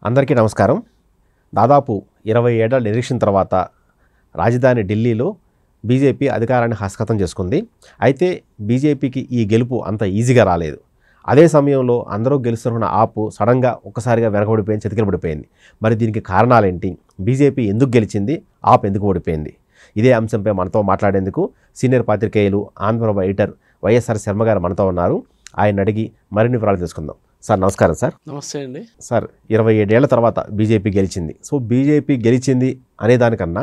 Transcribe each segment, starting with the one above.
అందరికీ నమస్కారం. దాదాపు 20 ఏళ్ల నిరీక్షణ తర్వాత రాజధాని ఢిల్లీలో బీజేపీ అధికారాన్ని హస్తగతం చేసుకుంది. అయితే బీజేపీకి ఈ గెలుపు అంత ఈజీగా రాలేదు. అదే సమయంలో అందరూ గెలుస్తున్న ఆపు సడన్గా ఒక్కసారిగా వెనకబడిపోయింది, చితికిలబడిపోయింది. మరి దీనికి కారణాలేంటి? బీజేపీ ఎందుకు గెలిచింది? ఆప్ ఎందుకు ఓడిపోయింది? ఇదే అంశంపై మనతో మాట్లాడేందుకు సీనియర్ పాత్రికేయులు ఆంధ్రప్రభ ఎడిటర్ వైఎస్ఆర్ శర్మ గారు మనతో ఉన్నారు. ఆయన అడిగి మరిన్ని వివరాలు తెలుసుకుందాం. సార్ నమస్కారం. సార్ నమస్తే అండి. సార్ 27 ఏళ్ల తర్వాత బీజేపీ గెలిచింది. సో బీజేపీ గెలిచింది అనేదానికన్నా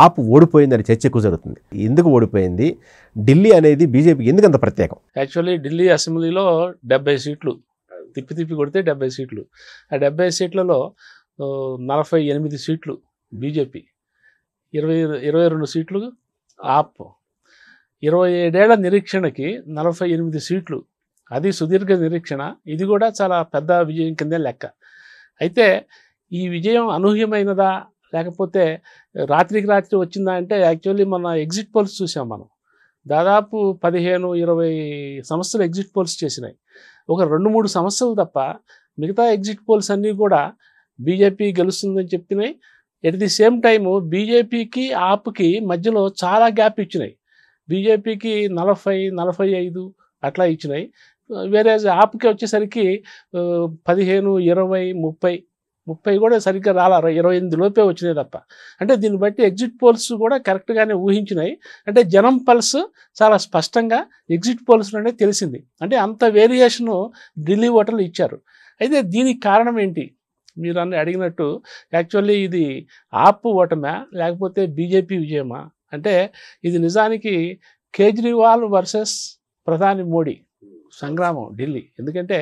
ఆపు ఓడిపోయిందని చర్చ ఎక్కువ జరుగుతుంది. ఎందుకు ఓడిపోయింది? ఢిల్లీ అనేది బీజేపీకి ఎందుకు అంత ప్రత్యేకం? యాక్చువల్లీ ఢిల్లీ అసెంబ్లీలో 70 సీట్లు తిప్పి కొడితే 70 సీట్లు. ఆ 70 సీట్లలో 48 సీట్లు బీజేపీ, 22 సీట్లు ఆప్. 27 ఏళ్ల నిరీక్షణకి 48 సీట్లు, అది సుదీర్ఘ నిరీక్షణ. ఇది కూడా చాలా పెద్ద విజయం కిందే లెక్క. అయితే ఈ విజయం అనూహ్యమైనదా లేకపోతే రాత్రికి రాత్రి వచ్చిందా అంటే యాక్చువల్లీ మన ఎగ్జిట్ పోల్స్ చూసాం మనం. దాదాపు 15-20 సంస్థలు ఎగ్జిట్ పోల్స్ చేసినాయి. ఒక 2-3 సంస్థలు తప్ప మిగతా ఎగ్జిట్ పోల్స్ అన్నీ కూడా బీజేపీ గెలుస్తుందని చెప్పినాయి. ఎట్ ది సేమ్ టైము బీజేపీకి ఆప్కి మధ్యలో చాలా గ్యాప్ ఇచ్చినాయి. బీజేపీకి 40-45 అట్లా ఇచ్చినాయి. వేరే ఆప్కి వచ్చేసరికి 15, 20, 30 కూడా సరిగ్గా రాలా, 28 లోపే వచ్చినాయి తప్ప. అంటే దీన్ని బట్టి ఎగ్జిట్ పోల్స్ కూడా కరెక్ట్గానే ఊహించినాయి. అంటే జనం పల్స్ చాలా స్పష్టంగా ఎగ్జిట్ పోల్స్లోనే తెలిసింది. అంటే అంత వేరియేషను ఢిల్లీ ఓటర్లు ఇచ్చారు. అయితే దీనికి కారణం ఏంటి? మీరు అడిగినట్టు యాక్చువల్లీ ఇది ఆప్ ఓటమా లేకపోతే బీజేపీ విజయమా అంటే ఇది నిజానికి కేజ్రీవాల్ వర్సెస్ ప్రధాని మోడీ సంగ్రామం ఢిల్లీ. ఎందుకంటే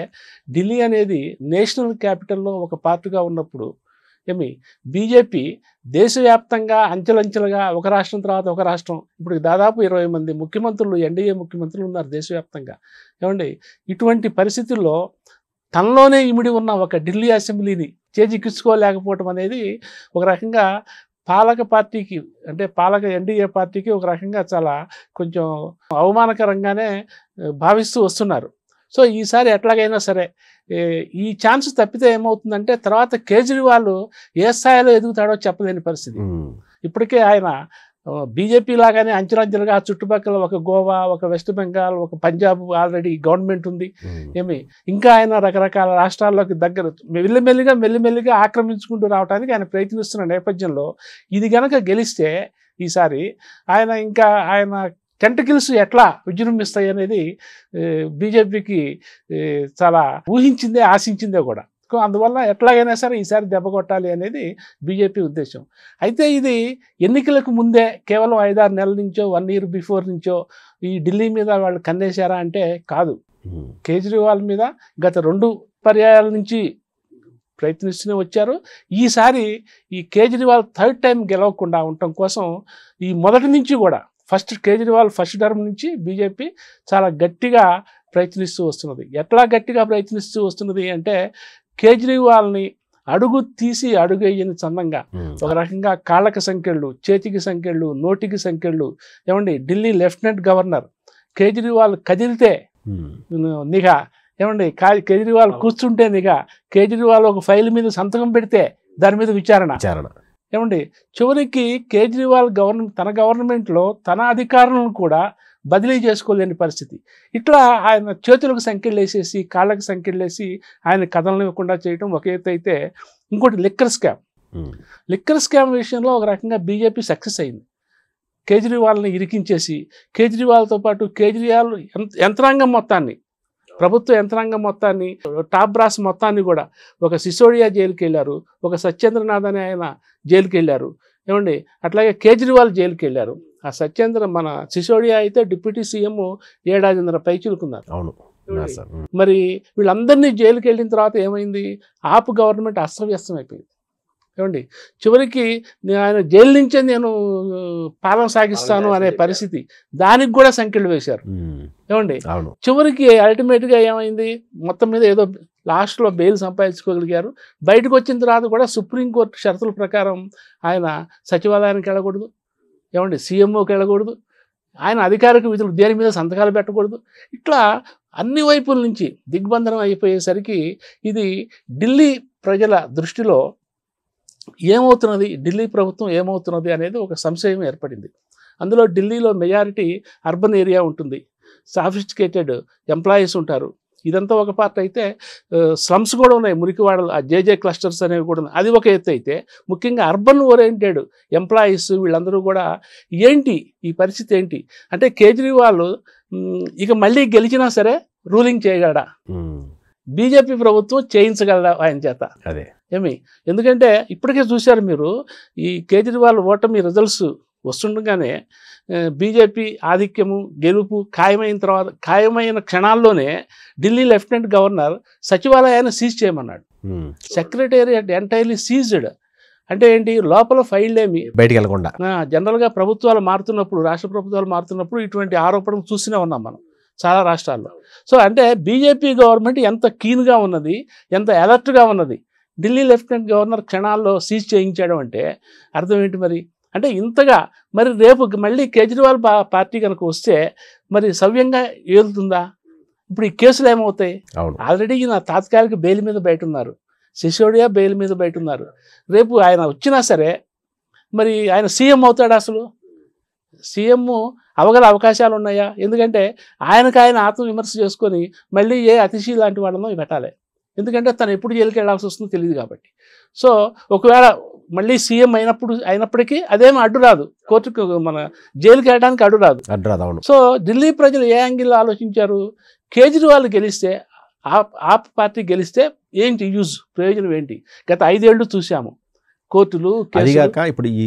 ఢిల్లీ అనేది నేషనల్ క్యాపిటల్లో ఒక పార్ట్గా ఉన్నప్పుడు బీజేపీ దేశవ్యాప్తంగా అంచెలంచెలుగా ఒక రాష్ట్రం తర్వాత ఒక రాష్ట్రం, ఇప్పుడు దాదాపు 20 మంది ముఖ్యమంత్రులు, ఎన్డీఏ ముఖ్యమంత్రులు ఉన్నారు దేశవ్యాప్తంగా. ఇటువంటి పరిస్థితుల్లో తనలోనే ఇమిడి ఉన్న ఒక ఢిల్లీ అసెంబ్లీని చేజిక్కించుకోలేకపోవటం అనేది ఒక రకంగా పాలక పార్టీకి, అంటే పాలక ఎన్డీఏ పార్టీకి ఒక రకంగా చాలా కొంచెం అవమానకరంగానే భావిస్తూ వస్తున్నారు. సో ఈసారి ఎట్లాగైనా సరే ఈ ఛాన్స్ తప్పితే ఏమవుతుందంటే తర్వాత కేజ్రీవాల్ ఏ స్థాయిలో ఎదుగుతాడో చెప్పలేని పరిస్థితి. ఇప్పటికే ఆయన బీజేపీ లాగానే అంచెలంచెలుగా చుట్టుపక్కల ఒక గోవా, ఒక వెస్ట్ బెంగాల్, ఒక పంజాబ్ ఆల్రెడీ గవర్నమెంట్ ఉంది. ఇంకా ఆయన రకరకాల రాష్ట్రాల్లోకి మెల్లిమెల్లిగా ఆక్రమించుకుంటూ రావడానికి ఆయన ప్రయత్నిస్తున్న నేపథ్యంలో ఇది గనక గెలిస్తే ఈసారి ఆయన టెంటకిల్స్ ఎట్లా విజృంభిస్తాయి అనేది బీజేపీకి చాలా ఊహించిందే, ఆశించిందే కూడా. అందువల్ల ఎట్లాగైనా సరే ఈసారి దెబ్బ కొట్టాలి అనేది బీజేపీ ఉద్దేశం. అయితే ఇది ఎన్నికలకు ముందే కేవలం 5-6 నెలల నుంచో 1 year బిఫోర్ నుంచో ఈ ఢిల్లీ మీద వాళ్ళు కన్నేశారా అంటే కాదు. కేజ్రీవాల్ మీద గత 2 పర్యాయాల నుంచి ప్రయత్నిస్తూనే వచ్చారు. ఈసారి ఈ కేజ్రీవాల్ 3rd టైం గెలవకుండా ఉండటం కోసం ఈ మొదటి నుంచి కూడా కేజ్రీవాల్ ఫస్ట్ టర్మ్ నుంచి బీజేపీ చాలా గట్టిగా ప్రయత్నిస్తూ వస్తున్నది. ఎట్లా గట్టిగా ప్రయత్నిస్తూ వస్తున్నది అంటే కేజ్రీవాల్ని అడుగు తీసి అడుగేయని చందంగా ఒక రకంగా కాళ్ళకి సంకెళ్ళు, చేతికి సంకెళ్ళు, నోటికి సంకెళ్ళు. ఢిల్లీ లెఫ్టినెంట్ గవర్నర్ కేజ్రీవాల్ కదిలితే నిఘా, కేజ్రీవాల్ కూర్చుంటే నిఘా, కేజ్రీవాల్ ఒక ఫైల్ మీద సంతకం పెడితే దాని మీద విచారణ. చివరికి కేజ్రీవాల్ తన గవర్నమెంట్లో తన అధికారులను కూడా బదిలీ చేసుకోలేని పరిస్థితి. ఇట్లా ఆయన చేతులకు సంఖ్యలు వేసేసి, కాళ్ళకి సంఖ్యలు వేసి ఆయన కదలనివ్వకుండా చేయడం ఒక ఎత్తు అయితే, ఇంకోటి లిక్కర్ స్కామ్ విషయంలో ఒక రకంగా బీజేపీ సక్సెస్ అయింది. కేజ్రీవాల్ని ఇరికించేసి, కేజ్రీవాల్తో పాటు కేజ్రీవాల్ యంత్రాంగం మొత్తాన్ని, ప్రభుత్వ యంత్రాంగం మొత్తాన్ని, టాప్ బ్రాస్ మొత్తాన్ని కూడా, ఒక సిసోడియా జైలుకి వెళ్ళారు, ఒక సత్యేంద్రనాథ్ అనే ఆయన జైలుకి వెళ్ళారు. అట్లాగే కేజ్రీవాల్ జైలుకి వెళ్ళారు. ఆ మన సిసోడియా అయితే డిప్యూటీ సీఎం 7 ఏడాదిన్నర పైచిలుకున్నారు. మరి వీళ్ళందరినీ జైలుకి వెళ్ళిన తర్వాత ఏమైంది? ఆప్ గవర్నమెంట్ అస్తవ్యస్తం అయిపోయింది. చివరికి ఆయన జైలు నుంచే నేను పాలన సాగిస్తాను అనే పరిస్థితి, దానికి కూడా సంఖ్యలు వేశారు. చివరికి అల్టిమేట్గా ఏమైంది? మొత్తం మీద ఏదో లాస్ట్లో బెయిల్ సంపాదించుకోగలిగారు. బయటకు వచ్చిన తర్వాత కూడా సుప్రీంకోర్టు షరతుల ప్రకారం ఆయన సచివాలయానికి వెళ్ళకూడదు, సీఎంఓకి వెళ్ళకూడదు, ఆయన అధికారిక విధులు దేని మీద సంతకాలు పెట్టకూడదు. ఇట్లా అన్ని వైపుల నుంచి దిగ్బంధనం అయిపోయేసరికి ఇది ఢిల్లీ ప్రజల దృష్టిలో ఏమవుతున్నది, ఢిల్లీ ప్రభుత్వం ఏమవుతున్నది అనేది ఒక సంశయం ఏర్పడింది. అందులో ఢిల్లీలో మెజారిటీ అర్బన్ ఏరియా ఉంటుంది, సాఫిస్టికేటెడ్ ఎంప్లాయీస్ ఉంటారు. ఇదంతా ఒక పార్ట్ అయితే స్లమ్స్ కూడా ఉన్నాయి, మురికివాడలు, ఆ జేజే క్లస్టర్స్ అనేవి కూడా ఉన్నాయి. అది ఒక ఎత్తు అయితే ముఖ్యంగా అర్బన్ ఓరియంటెడ్ ఎంప్లాయీస్ వీళ్ళందరూ కూడా ఏంటి ఈ పరిస్థితి ఏంటి అంటే కేజ్రీవాల్ ఇక మళ్ళీ గెలిచినా సరే రూలింగ్ చేయగలడా, బీజేపీ ప్రభుత్వం చేయించగలదా ఆయన చేత అదే ఏమి. ఎందుకంటే ఇప్పటికే చూశారు మీరు, ఈ కేజ్రీవాల్ ఓటమి రిజల్ట్స్ వస్తుండగానే బీజేపీ ఆధిక్యము గెలుపు ఖాయమైన క్షణాల్లోనే ఢిల్లీ లెఫ్టినెంట్ గవర్నర్ సచివాలయాన్ని సీజ్ చేయమన్నాడు. సెక్రటేరియట్ ఎంటైర్లీ సీజ్డ్ అంటే ఏంటి, లోపల ఫైల్ ఏమి బయటికి వెళ్ళకుండా. జనరల్గా ప్రభుత్వాలు మారుతున్నప్పుడు, రాష్ట్ర ప్రభుత్వాలు మారుతున్నప్పుడు ఇటువంటి ఆరోపణలు చూస్తూనే ఉన్నాం మనం చాలా రాష్ట్రాల్లో. సో అంటే బీజేపీ గవర్నమెంట్ ఎంత కీన్గా ఉన్నది, ఎంత అలర్ట్గా ఉన్నది. ఢిల్లీ లెఫ్టినెంట్ గవర్నర్ క్షణాల్లో సీజ్ చేయించడం అంటే అర్థం ఏంటి మరి అంటే ఇంతగా. మరి రేపు మళ్ళీ కేజ్రీవాల్ పార్టీ కనుక వస్తే మరి సవ్యంగా ఏలుతుందా? ఇప్పుడు ఈ కేసులు ఏమవుతాయి? ఆల్రెడీ ఈయన తాత్కాలిక బెయిల్ మీద బయట ఉన్నారు, సిసోడియా బెయిల్ మీద బయట ఉన్నారు. రేపు ఆయన వచ్చినా సరే మరి ఆయన సీఎం అవుతాడు? అసలు సీఎం అవగల అవకాశాలు ఉన్నాయా? ఎందుకంటే ఆయనకు ఆయన ఆత్మవిమర్శ చేసుకొని మళ్ళీ ఏ అతిశీ లాంటి వాళ్ళనో పెట్టాలి. ఎందుకంటే తను ఎప్పుడు జైలుకి వెళ్ళాల్సి వస్తుందో తెలియదు కాబట్టి. సో ఒకవేళ మళ్ళీ సీఎం అయినప్పటికీ అదేమీ అడ్డు రాదు, కోర్టుకు మన జైలుకి వెళ్ళడానికి అడ్డు రాదు. సో ఢిల్లీ ప్రజలు ఏ యాంగిల్లో ఆలోచించారు, కేజ్రీవాల్ గెలిస్తే, ఆప్ పార్టీ గెలిస్తే ఏంటి యూజ్, ప్రయోజనం ఏంటి? గత 5 ఏళ్ళు చూసాము కోర్టులు. అదిగాక ఇప్పుడు ఈ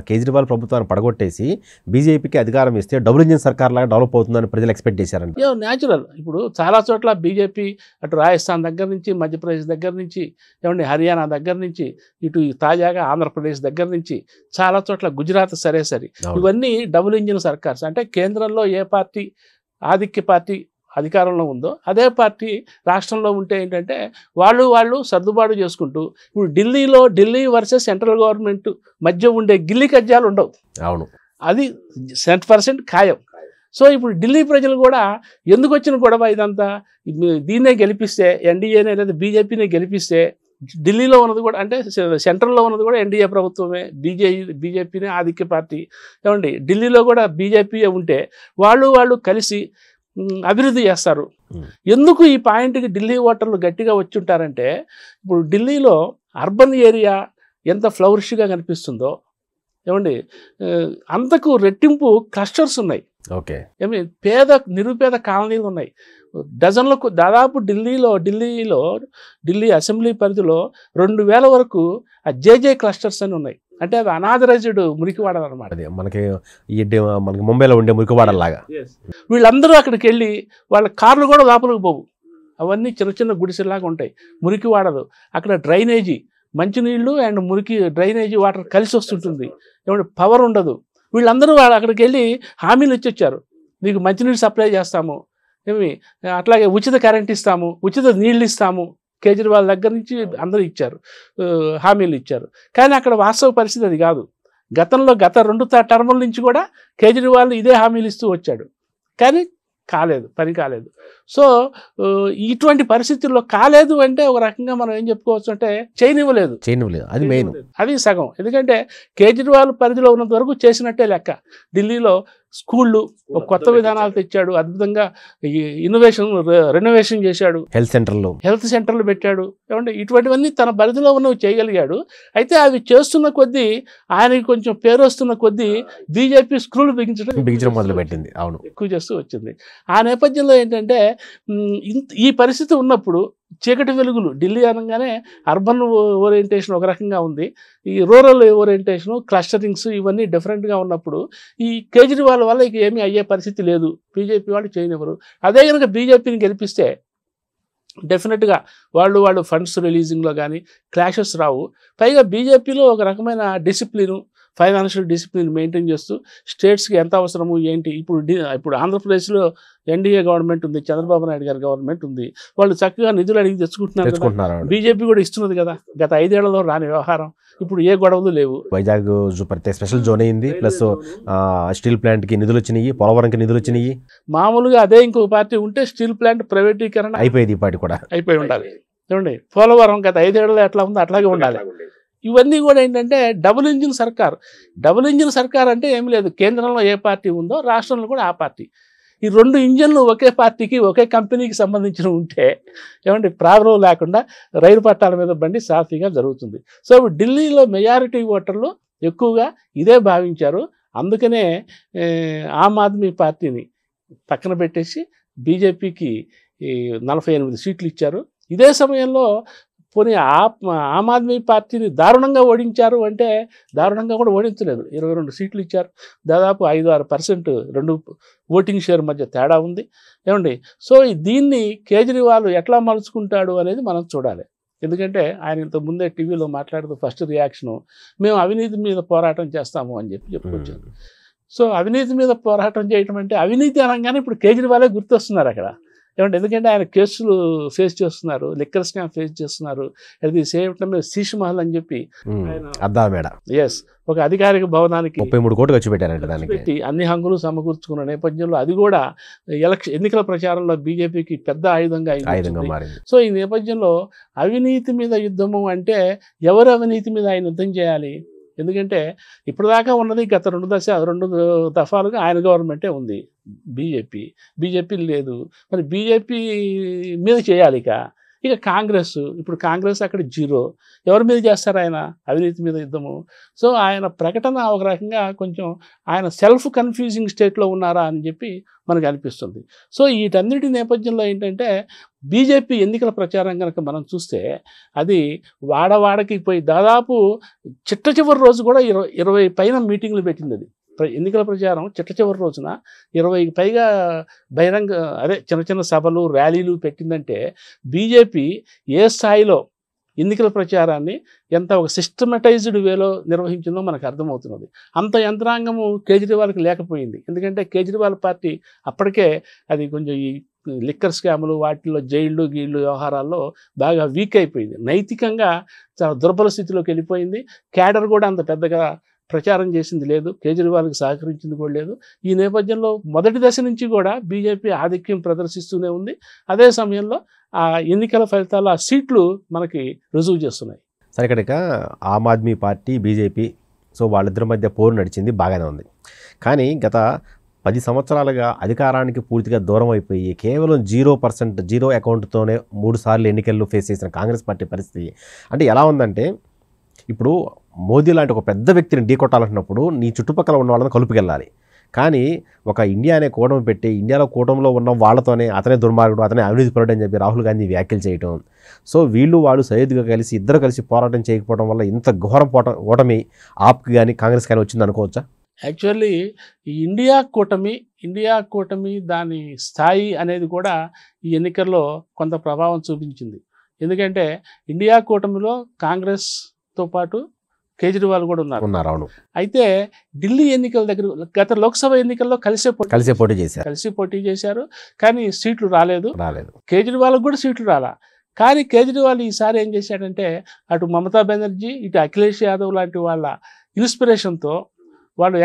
కేజ్రీవాల్ ప్రభుత్వాన్ని పడగొట్టేసి బీజేపీకి అధికారం ఇస్తే డబుల్ ఇంజిన్ సర్కార్ లాగా డెవలప్ అవుతుందని ప్రజలు ఎక్స్పెక్ట్ చేశారండి. న్యాచురల్. ఇప్పుడు చాలా చోట్ల బీజేపీ అటు రాజస్థాన్ దగ్గర నుంచి, మధ్యప్రదేశ్ దగ్గర నుంచి, ఏమండి హర్యానా దగ్గర నుంచి, ఇటు తాజాగా ఆంధ్రప్రదేశ్ దగ్గర నుంచి చాలా చోట్ల, గుజరాత్ సరే ఇవన్నీ డబుల్ ఇంజిన్ సర్కార్స్. అంటే కేంద్రంలో ఏ పార్టీ ఆధిక్య పార్టీ అధికారంలో ఉందో అదే పార్టీ రాష్ట్రంలో ఉంటే ఏంటంటే వాళ్ళు సర్దుబాటు చేసుకుంటూ, ఇప్పుడు ఢిల్లీ వర్సెస్ సెంట్రల్ గవర్నమెంట్ మధ్య ఉండే గిల్లి కజ్జాలు ఉండవు. అవును, అది 100% ఖాయం. సో ఇప్పుడు ఢిల్లీ ప్రజలు కూడా ఎందుకు వచ్చిన గొడవ ఇదంతా, దీన్నే గెలిపిస్తే, ఎన్డీఏనే లేదా బీజేపీనే గెలిపిస్తే, ఢిల్లీలో ఉన్నది కూడా అంటే సెంట్రల్లో ఉన్నది కూడా ఎన్డీఏ ప్రభుత్వమే, బీజేపీనే ఆధిక్య పార్టీ. ఏమండి ఢిల్లీలో కూడా బీజేపీయే ఉంటే వాళ్ళు కలిసి అభివృద్ధి చేస్తారు. ఎందుకు ఈ పాయింట్కి ఢిల్లీ ఓటర్లు గట్టిగా వచ్చి ఉంటారంటే, ఇప్పుడు ఢిల్లీలో అర్బన్ ఏరియా ఎంత ఫ్లౌరిష్గా కనిపిస్తుందో ఏమండి, అంతకు రెట్టింపు క్లస్టర్స్ ఉన్నాయి. ఓకే, నిరుపేద కాలనీలు ఉన్నాయి డజన్లకు. దాదాపు ఢిల్లీ అసెంబ్లీ పరిధిలో 2000 వరకు ఆ జేజే క్లస్టర్స్ అని ఉన్నాయి. అంటే అవి అనాథరైజ్డ్ మురికివాడలు అనమాట. మనకి ముంబైలో ఉండే మురికివాడలాగా. వీళ్ళందరూ అక్కడికి వెళ్ళి వాళ్ళ కార్లు కూడా లోపలికి పోవు, అవన్నీ చిన్న గుడిసెలాగా ఉంటాయి మురికివాడలు. అక్కడ డ్రైనేజీ, మంచినీళ్ళు అండ్ డ్రైనేజీ వాటర్ కలిసి వస్తుంటుంది. ఏమంటే పవర్ ఉండదు. వీళ్ళందరూ అక్కడికి వెళ్ళి హామీలు ఇచ్చొచ్చారు, మీకు మంచినీళ్ళు సప్లై చేస్తాము, అట్లాగే ఉచిత కరెంట్ ఇస్తాము, ఉచిత నీళ్ళు ఇస్తాము. కేజ్రీవాల్ దగ్గర నుంచి అందరూ ఇచ్చారు, హామీలు ఇచ్చారు. కానీ అక్కడ వాస్తవ పరిస్థితి అది కాదు. గత 2 టర్ముల నుంచి కూడా కేజ్రీవాల్ ఇదే హామీలు ఇస్తూ వచ్చాడు, కానీ పని కాలేదు. సో ఇటువంటి పరిస్థితుల్లో కాలేదు అంటే ఒక రకంగా మనం ఏం చెప్పుకోవచ్చు అంటే చేయనివ్వలేదు. అది మెయిన్, అది సగం. ఎందుకంటే కేజ్రీవాల్ పరిధిలో ఉన్నంత వరకు చేసినట్టే లెక్క. ఢిల్లీలో స్కూళ్ళు కొత్త విధానాలు తెచ్చాడు, అద్భుతంగా రెనోవేషన్ చేశాడు, హెల్త్ సెంటర్లు పెట్టాడు. ఏమంటే ఇటువంటివన్నీ తన పరిధిలో ఉన్నవి చేయగలిగాడు. అయితే అవి చేస్తున్న కొద్దీ, ఆయనకి కొంచెం పేరు వస్తున్న కొద్దీ బీజేపీ స్క్రూలు బిగించడం మొదలుపెట్టింది. అవును, ఎక్కువ చేస్తూ వచ్చింది. ఆ నేపథ్యంలో ఏంటంటే ఈ పరిస్థితి ఉన్నప్పుడు చీకటి వెలుగులు, ఢిల్లీ అనగానే అర్బన్ ఓరియంటేషన్ ఒక రకంగా ఉంది, ఈ రూరల్ ఓరియంటేషను, క్లస్టరింగ్స్ ఇవన్నీ డిఫరెంట్గా ఉన్నప్పుడు ఈ కేజ్రీవాల్ వల్ల ఇక ఏమీ అయ్యే పరిస్థితి లేదు, బీజేపీ వాళ్ళు చేయనివ్వరు. అదే కనుక బీజేపీని గెలిపిస్తే డెఫినెట్గా వాళ్ళు ఫండ్స్ రిలీజింగ్లో కానీ క్లాషెస్ రావు. పైగా బీజేపీలో ఒక రకమైన డిసిప్లిను, ఫైనాన్షియల్ డిసిప్లిన్ మెయింటైన్ చేస్తూ స్టేట్స్కి ఎంత అవసరము ఏంటి. ఇప్పుడు ఆంధ్రప్రదేశ్లో ఎన్డీఏ గవర్నమెంట్ ఉంది, చంద్రబాబు నాయుడు గారి గవర్నమెంట్ ఉంది, వాళ్ళు చక్కగా నిధులు అడిగి తెచ్చుకుంటున్నారు. బీజేపీ కూడా ఇస్తున్నది కదా, గత 5 ఏళ్లలో రాని వ్యవహారం. ఇప్పుడు ఏ గొడవలు లేవు. వైజాగ్ స్పెషల్ జోన్ అయింది, ప్లస్ స్టీల్ ప్లాంట్కి నిధులు వచ్చినాయి, పోలవరంకి నిధులు వచ్చినాయి. మామూలుగా అదే ఇంకొక పార్టీ ఉంటే స్టీల్ ప్లాంట్ ప్రైవేటీకరణ అయిపోయేది, ఈ పార్టీ కూడా అయిపోయి ఉండాలి. ఏమండి పోలవరం గత 5 ఏళ్ళలో ఎట్లా ఉందో అట్లాగే ఉండాలి. ఇవన్నీ కూడా ఏంటంటే డబుల్ ఇంజిన్ సర్కార్. డబుల్ ఇంజిన్ సర్కార్ అంటే ఏం లేదు, కేంద్రంలో ఏ పార్టీ ఉందో రాష్ట్రంలో కూడా ఆ పార్టీ. ఈ 2 ఇంజన్లు ఒకే పార్టీకి ఒకే కంపెనీకి సంబంధించిన ఉంటే ఏమంటే ప్రాబ్లం లేకుండా రైలు పట్టాల మీద బండి సాఫీగా జరుగుతుంది. సో ఢిల్లీలో మెజారిటీ ఓటర్లు ఎక్కువగా ఇదే భావించారు. అందుకనే ఆమ్ ఆద్మీ పార్టీని పక్కన పెట్టేసి బీజేపీకి 48 సీట్లు ఇచ్చారు. ఇదే సమయంలో పోనీ ఆమ్ ఆద్మీ పార్టీని దారుణంగా ఓడించారు అంటే దారుణంగా కూడా ఓడించలేదు. 22 సీట్లు ఇచ్చారు. దాదాపు 5-6% 2 ఓటింగ్ షేర్ మధ్య తేడా ఉంది. ఏమండి సో దీన్ని కేజ్రీవాల్ ఎట్లా మలుచుకుంటాడు అనేది మనం చూడాలి. ఎందుకంటే ఆయన ఇంత ముందే టీవీలో మాట్లాడుతూ ఫస్ట్ రియాక్షను మేము అవినీతి మీద పోరాటం చేస్తాము అని చెప్పుకొచ్చారు. సో అవినీతి మీద పోరాటం చేయటం అంటే అవినీతి అనగానే ఇప్పుడు కేజ్రీవాలే గుర్తొస్తున్నారు అక్కడ. ఏమంటే ఎందుకంటే ఆయన కేసులు ఫేస్ చేస్తున్నారు, లిక్కర్ స్కామ్ ఫేస్ చేస్తున్నారు. అది సేమ్ టైం శీష్ మహల్ అని చెప్పి ఎస్ ఒక అధికారిక భవనానికి 33 కోట్లు ఖర్చు పెట్టారంట. దానికి పెట్టి అన్ని హంగులు సమకూర్చుకున్న నేపథ్యంలో అది కూడా ఎన్నికల ప్రచారంలో బీజేపీకి పెద్ద ఆయుధంగా మారింది. సో ఈ నేపథ్యంలో అవినీతి మీద యుద్ధము అంటే ఎవరు అవినీతి మీద ఆయన యుద్ధం చేయాలి? ఎందుకంటే ఇప్పటిదాకా ఉన్నది గత 2 దఫాలుగా ఆయన గవర్నమెంటే ఉంది. బీజేపీ లేదు. మరి బీజేపీ మీద చేయాలి. ఇక కాంగ్రెస్, ఇప్పుడు కాంగ్రెస్ అక్కడ 0. ఎవరి మీద చేస్తారు ఆయన అవినీతి మీద యుద్ధము? సో ఆయన ప్రకటన ఒక రకంగా కొంచెం ఆయన సెల్ఫ్ కన్ఫ్యూజింగ్ స్టేట్లో ఉన్నారా అని చెప్పి మనకు అనిపిస్తుంది. సో వీటన్నిటి నేపథ్యంలో ఏంటంటే బీజేపీ ఎన్నికల ప్రచారం కనుక మనం చూస్తే అది వాడవాడకి పోయి దాదాపు చిట్ట చివరి రోజు కూడా 20 పైన మీటింగ్లు పెట్టింది. అది ఎన్నికల ప్రచారం చిట్ట చివరి రోజున 20కి పైగా బహిరంగ చిన్న చిన్న సభలు ర్యాలీలు పెట్టిందంటే బీజేపీ ఏ స్థాయిలో ఎన్నికల ప్రచారాన్ని ఎంత ఒక సిస్టమటైజ్డ్ వేలో నిర్వహించిందో మనకు అర్థమవుతున్నది. అంత యంత్రాంగము కేజ్రీవాల్కి లేకపోయింది. ఎందుకంటే కేజ్రీవాల్ పార్టీ అప్పటికే అది కొంచెం ఈ లిక్కర్ స్కాములు వాటిల్లో జైళ్ళు వ్యవహారాల్లో బాగా వీక్ అయిపోయింది. నైతికంగా చాలా దుర్బల స్థితిలోకి వెళ్ళిపోయింది. క్యాడర్ కూడా అంత పెద్దగా ప్రచారం చేసింది లేదు, కేజ్రీవాల్కి సహకరించింది కూడా లేదు. ఈ నేపథ్యంలో మొదటి దశ నుంచి కూడా బీజేపీ ఆధిక్యం ప్రదర్శిస్తూనే ఉంది. అదే సమయంలో ఆ ఎన్నికల ఫలితాలు ఆ సీట్లు మనకి రుజువు చేస్తున్నాయి. సరే, ఇక్కడ Aam Aadmi party BJP so వాళ్ళిద్దరి మధ్య పోరు నడిచింది, బాగానే ఉంది. కానీ గత 10 సంవత్సరాలుగా అధికారానికి పూర్తిగా దూరం అయిపోయి కేవలం 0% 0 అకౌంట్తోనే 3 సార్లు ఎన్నికల్లో ఫేస్ చేసిన కాంగ్రెస్ పార్టీ పరిస్థితి అంటే ఎలా ఉందంటే, ఇప్పుడు మోదీ లాంటి ఒక పెద్ద వ్యక్తిని ఢీకొట్టాలంటున్నప్పుడు నీ చుట్టుపక్కల ఉన్న వాళ్ళని కలుపుకెళ్ళాలి. కానీ ఒక ఇండియా అనే కూటమి పెట్టి ఇండియాలో కూటమిలో ఉన్న వాళ్ళతోనే అతనే దుర్మార్గుడు, అతనే అవినీతిపరుడు అని చెప్పి రాహుల్ గాంధీ వ్యాఖ్యలు చేయటం, సో వాళ్ళు సయ్యద్గా కలిసి ఇద్దరు కలిసి పోరాటం చేయకపోవడం వల్ల ఇంత ఘోరం ఓటమి ఆప్కి కానీ కాంగ్రెస్ కానీ వచ్చింది అనుకోవచ్చా? యాక్చువల్లీ ఈ ఇండియా కూటమి దాని స్థాయి అనేది కూడా ఈ ఎన్నికల్లో కొంత ప్రభావం చూపించింది. ఎందుకంటే ఇండియా కూటమిలో కాంగ్రెస్తో పాటు కేజ్రీవాల్ కూడా ఉన్నారు. అవును. అయితే ఢిల్లీ ఎన్నికల దగ్గర గత లోక్సభ ఎన్నికల్లో కలిసి పోటీ చేశారు. కానీ సీట్లు రాలేదు. కేజ్రీవాల్కి కూడా సీట్లు రాలా. కానీ కేజ్రీవాల్ ఈసారి ఏం చేశాడంటే అటు మమతా బెనర్జీ ఇటు అఖిలేష్ యాదవ్ లాంటి వాళ్ళ ఇన్స్పిరేషన్తో వాళ్ళు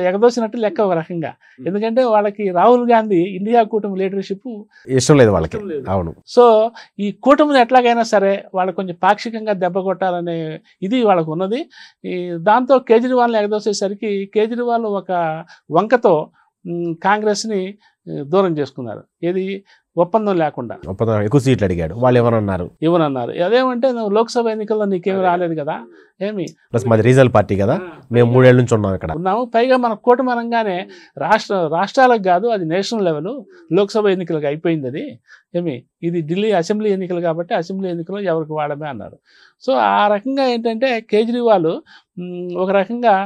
ఎగదోసినట్టు లెక్క ఒక రకంగా. ఎందుకంటే వాళ్ళకి రాహుల్ గాంధీ ఇండియా కూటమి లీడర్షిప్ ఇష్టం లేదు వాళ్ళకి. అవును. సో ఈ కూటమిని ఎట్లాగైనా సరే వాళ్ళకి కొంచెం పాక్షికంగా దెబ్బ కొట్టాలనే ఇది వాళ్ళకు ఉన్నది. దాంతో కేజ్రీవాల్ని ఎగదోసేసరికి కేజ్రీవాల్ ఒక వంకతో కాంగ్రెస్ని దూరం చేసుకున్నారు. ఏది ఒప్పందం లేకుండా ఎక్కువ సీట్లు అడిగాడు. వాళ్ళు ఇవ్వనన్నారు. అదేమంటే నువ్వు లోక్సభ ఎన్నికల్లో నీకేమి రాలేదు కదా, ఏమి ప్లస్ మాది రీజనల్ పార్టీ కదా, మేము 3 ఏళ్ళ నుంచి ఉన్నాము. పైగా మన కూటమి అనగానే రాష్ట్రాలకు కాదు, అది నేషనల్ లెవెల్ లోక్సభ ఎన్నికలకు అయిపోయింది. అది ఇది ఢిల్లీ అసెంబ్లీ ఎన్నికలు కాబట్టి అసెంబ్లీ ఎన్నికల్లో ఎవరికి వాడమే అన్నారు. సో ఆ రకంగా ఏంటంటే కేజ్రీవాల్ ఒక రకంగా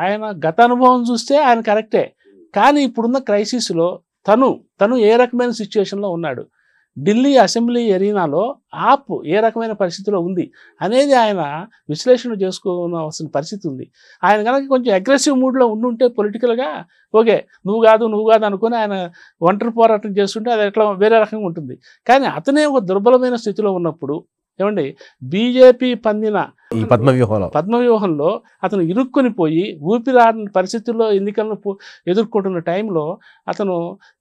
ఆయన గత అనుభవం చూస్తే ఆయన కరెక్టే. కానీ ఇప్పుడున్న క్రైసిస్లో తను ఏ రకమైన సిచ్యువేషన్లో ఉన్నాడు, ఢిల్లీ అసెంబ్లీ ఎరీనాలో ఆప్ ఏ రకమైన పరిస్థితిలో ఉంది అనేది ఆయన విశ్లేషణ చేసుకోవాల్సిన పరిస్థితి ఉంది. ఆయన కనుక కొంచెం అగ్రెసివ్ మూడ్లో ఉండుంటే పొలిటికల్గా ఓకే నువ్వు కాదు అనుకుని ఆయన ఒంటరి పోరాటం చేస్తుంటే అది ఎట్లా వేరే రకంగా ఉంటుంది. కానీ అతనే ఒక దుర్బలమైన స్థితిలో ఉన్నప్పుడు బీజేపీ పందిన ఈ పద్మవ్యూహంలో అతను ఇరుక్కొని పోయి ఊపిరాడని పరిస్థితుల్లో ఎన్నికలను ఎదుర్కొంటున్న టైంలో అతను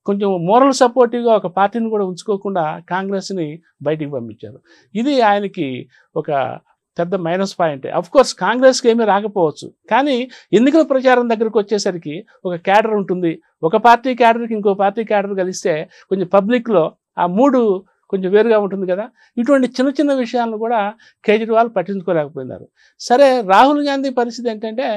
కొంచెం మోరల్ సపోర్టివ్గా ఒక పార్టీని కూడా ఉంచుకోకుండా కాంగ్రెస్ని బయటికి పంపించారు. ఇది ఆయనకి ఒక పెద్ద మైనస్ పాయింటే. కోర్స్ కాంగ్రెస్కి ఏమీ రాకపోవచ్చు, కానీ ఎన్నికల ప్రచారం దగ్గరకు వచ్చేసరికి ఒక క్యాడర్ ఉంటుంది. ఒక పార్టీ క్యాడర్కి ఇంకో పార్టీ క్యాడర్ కలిస్తే కొంచెం పబ్లిక్లో ఆ మూడు కొంచెం వేరుగా ఉంటుంది కదా. ఇటువంటి చిన్న చిన్న విషయాలను కూడా కేజ్రీవాల్ పట్టించుకోలేకపోయినారు. సరే, రాహుల్ గాంధీ పరిస్థితి ఏంటంటే,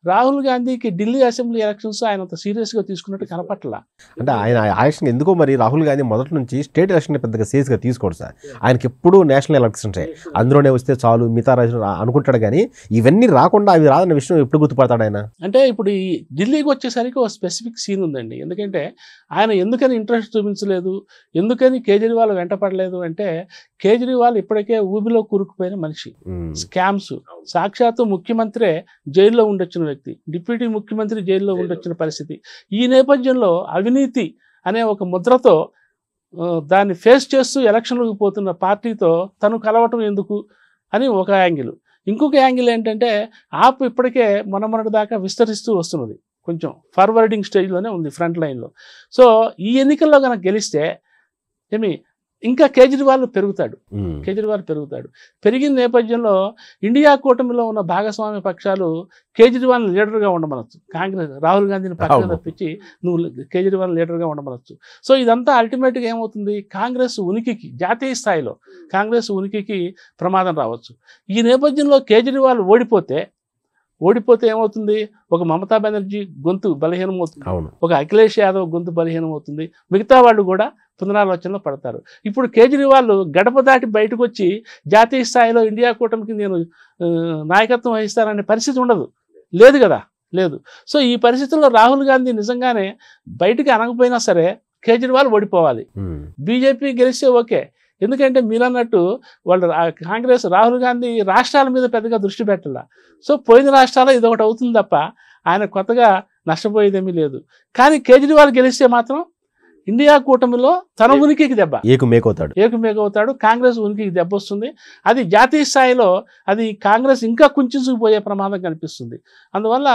రాహుల్ గాంధీకి ఢిల్లీ అసెంబ్లీ ఎలక్షన్స్ ఆయన అంత సీరియస్గా తీసుకున్నట్టు కనపట్ల. అంటే ఆయన ఎలక్షన్ ఎందుకో మరి రాహుల్ గాంధీ మొదటి నుంచి స్టేట్ ఎలక్షన్ పెద్దగా సీరియస్గా తీసుకోడు సార్. ఆయనకి ఎప్పుడూ నేషనల్ ఎలక్షన్సే, అందులోనే వస్తే చాలు మిగతా రాజు అనుకుంటాడు. కానీ ఇవన్నీ రాకుండా అవి రాదన్న విషయం ఎప్పుడు గుర్తుపడతాడు ఆయన? అంటే ఇప్పుడు ఈ ఢిల్లీకి వచ్చేసరికి ఒక స్పెసిఫిక్ సీన్ ఉందండి. ఎందుకంటే ఆయన ఎందుకని ఇంట్రెస్ట్ చూపించలేదు, ఎందుకని కేజ్రీవాల్ వెంటపడలేదు అంటే, కేజ్రీవాల్ ఇప్పటికే ఊబిలో కూరుకుపోయిన మనిషి. స్కామ్స్, సాక్షాత్తు ముఖ్యమంత్రే జైల్లో ఉండొచ్చిన వ్యక్తి, డిప్యూటీ ముఖ్యమంత్రి జైల్లో ఉండొచ్చిన పరిస్థితి. ఈ నేపథ్యంలో అవినీతి అనే ఒక ముద్రతో దాన్ని ఫేస్ చేస్తూ ఎలక్షన్లకు పోతున్న పార్టీతో తను కలవటం ఎందుకు అని ఒక యాంగిల్. ఇంకొక యాంగిల్ ఏంటంటే, ఆప్ ఇప్పటికే మొన్నటి దాకా విస్తరిస్తూ వస్తున్నది, కొంచెం ఫార్వర్డింగ్ స్టేజ్లోనే ఉంది, ఫ్రంట్ లైన్లో. సో ఈ ఎన్నికల్లో కనుక గెలిస్తే ఇంకా కేజ్రీవాల్ పెరుగుతాడు. పెరిగిన నేపథ్యంలో ఇండియా కూటమిలో ఉన్న భాగస్వామ్య పక్షాలు కేజ్రీవాల్ లీడర్గా ఉండమనొచ్చు. కాంగ్రెస్ రాహుల్ గాంధీని పక్కన తప్పించి నువ్వు కేజ్రీవాల్ లీడర్గా ఉండమనొచ్చు. సో ఇదంతా అల్టిమేట్గా ఏమవుతుంది, కాంగ్రెస్ ఉనికికి, జాతీయ స్థాయిలో కాంగ్రెస్ ఉనికికి ప్రమాదం రావచ్చు. ఈ నేపథ్యంలో కేజ్రీవాల్ ఓడిపోతే ఏమవుతుంది, ఒక మమతా బెనర్జీ గొంతు బలహీనమవుతుంది, ఒక అఖిలేష్ యాదవ్ గొంతు బలహీనమవుతుంది, మిగతా వాళ్ళు కూడా పునరాలోచనలో పడతారు. ఇప్పుడు కేజ్రీవాల్ గడప దాటి బయటకు వచ్చి జాతీయ స్థాయిలో ఇండియా కూటమికి నేను నాయకత్వం వహిస్తాననే పరిస్థితి లేదు కదా. సో ఈ పరిస్థితుల్లో రాహుల్ గాంధీ నిజంగానే బయటికి అనకపోయినా సరే కేజ్రీవాల్ ఓడిపోవాలి. బీజేపీ గెలిస్తే ఓకే, ఎందుకంటే మీరన్నట్టు వాళ్ళు కాంగ్రెస్ రాహుల్ గాంధీ రాష్ట్రాల మీద పెద్దగా దృష్టి పెట్టాల. సో పోయిన రాష్ట్రాల్లో ఇదొకటి అవుతుంది తప్ప ఆయన కొత్తగా నష్టపోయేదేమీ లేదు. కానీ కేజ్రీవాల్ గెలిస్తే మాత్రం ఇండియా కూటమిలో తన ఉనికికి దెబ్బ, ఏకుమేకవుతాడు, కాంగ్రెస్ ఉనికికి దెబ్బ వస్తుంది. అది జాతీయ స్థాయిలో అది కాంగ్రెస్ ఇంకా కుంచుకుపోయే ప్రమాదం కనిపిస్తుంది. అందువల్ల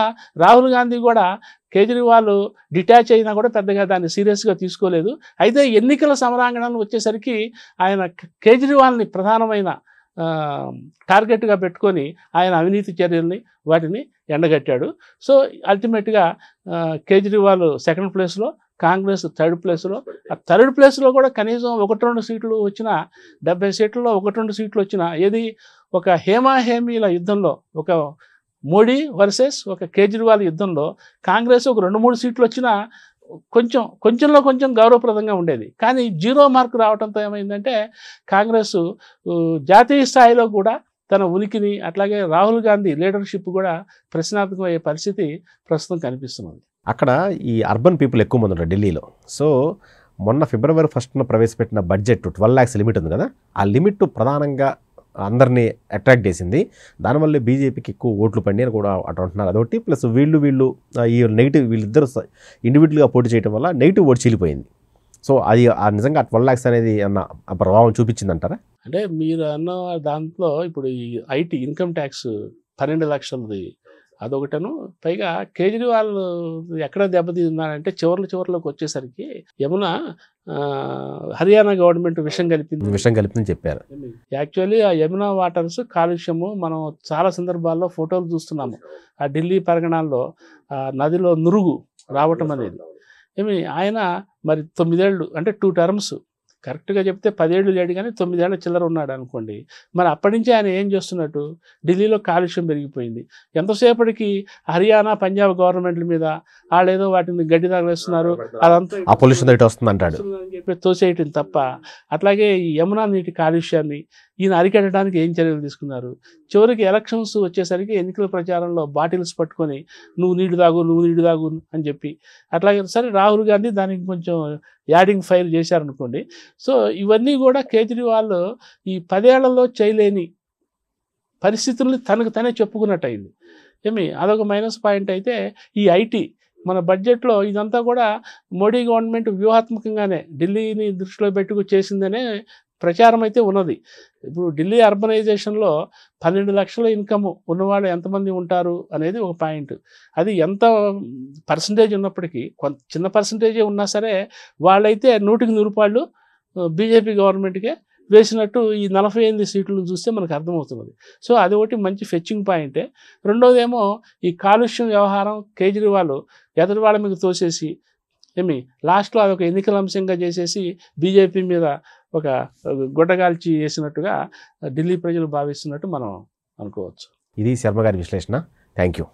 రాహుల్ గాంధీ కూడా కేజ్రీవాల్ డిటాచ్ అయినా కూడా పెద్దగా దాన్ని సీరియస్గా తీసుకోలేదు. అయితే ఎన్నికల సమరాంగణాలు వచ్చేసరికి ఆయన కేజ్రీవాల్ని ప్రధానమైన టార్గెట్గా పెట్టుకొని ఆయన అవినీతి చర్యల్ని వాటిని ఎండగట్టాడు. సో అల్టిమేట్గా కేజ్రీవాల్ సెకండ్ ప్లేస్లో, కాంగ్రెస్ థర్డ్ ప్లేస్లో. ఆ థర్డ్ ప్లేస్లో కూడా కనీసం 1-2 సీట్లు వచ్చినా, 70 సీట్లలో 1-2 సీట్లు వచ్చినా, ఏది ఒక హేమీల యుద్ధంలో, ఒక మోడీ వర్సెస్ ఒక కేజ్రీవాల్ యుద్ధంలో కాంగ్రెస్ ఒక 2-3 సీట్లు వచ్చినా కొంచెంలో కొంచెం గౌరవప్రదంగా ఉండేది. కానీ 0 మార్కు రావడంతో ఏమైందంటే కాంగ్రెస్ జాతీయ స్థాయిలో కూడా తన ఉనికిని, అట్లాగే రాహుల్ గాంధీ లీడర్షిప్ కూడా ప్రశ్నార్థకం అయ్యే పరిస్థితి ప్రస్తుతం కనిపిస్తున్నది. అక్కడ ఈ అర్బన్ పీపుల్ ఎక్కువ మంది ఉంటారు ఢిల్లీలో. సో మొన్న February 1st ప్రవేశపెట్టిన బడ్జెట్ 12 lakhs లిమిట్ ఉంది కదా, ఆ లిమిట్ ప్రధానంగా అందరినీ అట్రాక్ట్ చేసింది. దానివల్ల బీజేపీకి ఎక్కువ ఓట్లు పడి అని కూడా అటు అంటున్నారు. అదొకటి ప్లస్ వీళ్ళు ఈ నెగిటివ్, వీళ్ళిద్దరు ఇండివిజువల్గా పోటీ చేయడం వల్ల నెగిటివ్ ఓటు చీలిపోయింది. సో అది నిజంగా 12 lakhs అనేది అన్న ప్రభావం చూపించిందంటారా? అంటే మీరు అన్న దాంట్లో ఇప్పుడు ఈ ఐటీ ఇన్కమ్ ట్యాక్స్ 12 లక్షలది అదొకటను, పైగా కేజ్రీవాల్ ఎక్కడ దెబ్బతిన్నారంటే చివర్లోకి వచ్చేసరికి హర్యానా గవర్నమెంట్ విషం కలిపిందని చెప్పారు. యాక్చువల్లీ ఆ యమునా వాటర్స్ కాలుష్యము మనం చాలా సందర్భాల్లో ఫోటోలు చూస్తున్నాము. ఆ ఢిల్లీ పరగణాల్లో నదిలో నురుగు రావటం అనేది ఆయన మరి 9 ఏళ్ళు అంటే 2 terms, కరెక్ట్గా చెప్తే 10 ఏళ్ళు లేడు కానీ 9 ఏళ్ల చిల్లర ఉన్నాడు అనుకోండి. మరి అప్పటి నుంచి ఆయన ఏం చేస్తున్నట్టు, ఢిల్లీలో కాలుష్యం పెరిగిపోయింది. ఎంతసేపటికి హర్యానా పంజాబ్ గవర్నమెంట్ల మీద వాళ్ళేదో వాటిని గడ్డి తగలేస్తున్నారు, అదంతా పొల్యూషన్ వస్తుంది అంటాడు చెప్పి తోసేయటం తప్ప, అట్లాగే ఈ యమునా నీటి కాలుష్యాన్ని ఈయన అరికట్టడానికి ఏం చర్యలు తీసుకున్నారు. చివరికి ఎలక్షన్స్ వచ్చేసరికి ఎన్నికల ప్రచారంలో బాటిల్స్ పట్టుకొని నువ్వు నీళ్లు తాగు అని చెప్పి, అట్లాగే సరే రాహుల్ గాంధీ దానికి కొంచెం యాడింగ్ ఫైర్ చేశారనుకోండి. సో ఇవన్నీ కూడా కేజ్రీవాల్ ఈ 10 ఏళ్లలో చేయలేని పరిస్థితుల్ని తనకు తనే చెప్పుకున్నట్టు అయింది. అదొక మైనస్ పాయింట్. అయితే ఈ ఐటీ మన బడ్జెట్లో ఇదంతా కూడా మోడీ గవర్నమెంట్ వ్యూహాత్మకంగానే ఢిల్లీని దృష్టిలో పెట్టుకు చేసిందనే ప్రచారం అయితే ఉన్నది. ఇప్పుడు ఢిల్లీ అర్బనైజేషన్లో 12 లక్షల ఇన్కమ్ ఉన్నవాళ్ళు ఎంతమంది ఉంటారు అనేది ఒక పాయింట్. అది ఎంత పర్సంటేజ్ ఉన్నప్పటికీ కొంత చిన్న పర్సంటేజే ఉన్నా సరే వాళ్ళైతే 100కి 100 రూపాయలు బీజేపీ గవర్నమెంట్కే వేసినట్టు ఈ 48 సీట్లను చూస్తే మనకు అర్థమవుతున్నది. సో అది ఒకటి మంచి ఫెచ్చింగ్ పాయింటే. రెండోదేమో ఈ కాలుష్యం వ్యవహారం కేజ్రీవాల్ ఎదుటి వాళ్ళ మీద తోసేసి లాస్ట్లో అదొక ఎన్నికల అంశంగా చేసేసి బీజేపీ మీద ఒక గుడ్డగాల్చి వేసినట్టుగా ఢిల్లీ ప్రజలు భావిస్తున్నట్టు మనం అనుకోవచ్చు. ఇది శర్మ గారి విశ్లేషణ. Thank you.